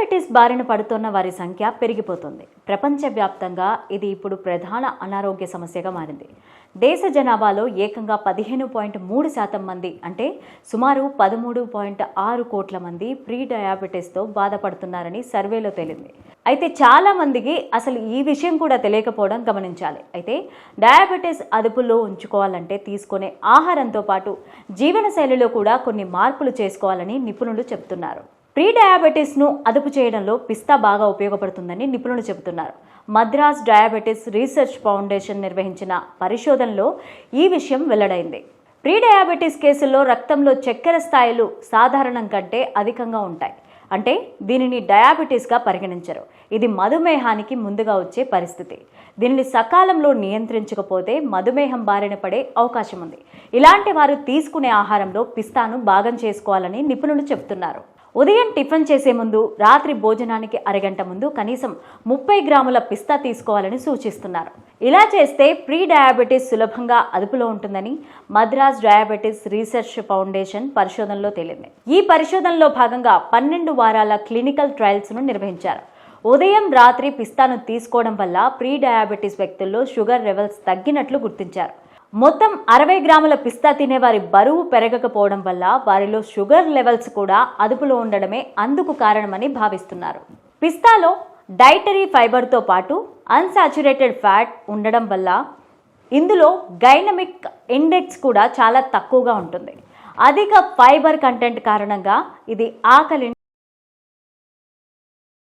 Diabetes బారిన పడుతున్న వారి సంఖ్య పెరిగిపోతుంది. ప్రపంచవ్యాప్తంగా ఇది ఇప్పుడు ప్రధాన అనారోగ్య సమస్యగా మారింది. దేశ జనాభాలో ఏకంగా 15.3% మంది అంటే సుమారు 13.6 కోట్ల మంది ప్రీ డయాబెటీస్తో బాధపడుతున్నారని సర్వేలో తేలింది. అయితే చాలా మందికి అసలు ఈ విషయం కూడా తెలియకపోవడం గమనించాలి. అయితే డయాబెటీస్ అదుపులో ఉంచుకోవాలంటే తీసుకునే ఆహారంతో పాటు జీవనశైలిలో కూడా కొన్ని మార్పులు చేసుకోవాలని నిపుణులు చెబుతున్నారు. ప్రీ డయాబెటీస్ను అదుపు చేయడంలో పిస్తా బాగా ఉపయోగపడుతుందని నిపుణులు చెబుతున్నారు. మద్రాస్ డయాబెటీస్ రీసెర్చ్ ఫౌండేషన్ నిర్వహించిన పరిశోధనలో ఈ విషయం వెల్లడైంది. ప్రీ డయాబెటీస్ కేసుల్లో రక్తంలో చక్కెర స్థాయిలు సాధారణం కంటే అధికంగా ఉంటాయి. అంటే దీనిని డయాబెటీస్గా పరిగణించరు. ఇది మధుమేహానికి ముందుగా వచ్చే పరిస్థితి. దీనిని సకాలంలో నియంత్రించకపోతే మధుమేహం బారిన పడే అవకాశం ఉంది. ఇలాంటి వారు తీసుకునే ఆహారంలో పిస్తాను భాగం చేసుకోవాలని నిపుణులు చెబుతున్నారు. ఉదయం టిఫిన్ చేసే ముందు, రాత్రి భోజనానికి అరగంట ముందు కనీసం 30 గ్రాముల పిస్తా తీసుకోవాలని సూచిస్తున్నారు. ఇలా చేస్తే ప్రీ డయాబెటీస్ సులభంగా అదుపులో ఉంటుందని మద్రాస్ డయాబెటీస్ రీసెర్చ్ ఫౌండేషన్ పరిశోధనలో తేలింది. ఈ పరిశోధనలో భాగంగా 12 వారాల క్లినికల్ ట్రయల్స్ను నిర్వహించారు. ఉదయం, రాత్రి పిస్తాను తీసుకోవడం వల్ల ప్రీ డయాబెటీస్ వ్యక్తుల్లో షుగర్ లెవెల్స్ తగ్గినట్లు గుర్తించారు. మొత్తం 60 గ్రాముల పిస్తా తినే వారి బరువు పెరగకపోవడం వల్ల వారిలో షుగర్ లెవెల్స్ కూడా అదుపులో ఉండడమే అందుకు కారణమని భావిస్తున్నారు. పిస్తాలో డైటరీ ఫైబర్తో పాటు అన్సాచురేటెడ్ ఫ్యాట్ ఉండడం వల్ల ఇందులో గైనమిక్ ఇండెక్స్ కూడా చాలా తక్కువగా ఉంటుంది. అధిక ఫైబర్ కంటెంట్ కారణంగా ఇది ఆకలిని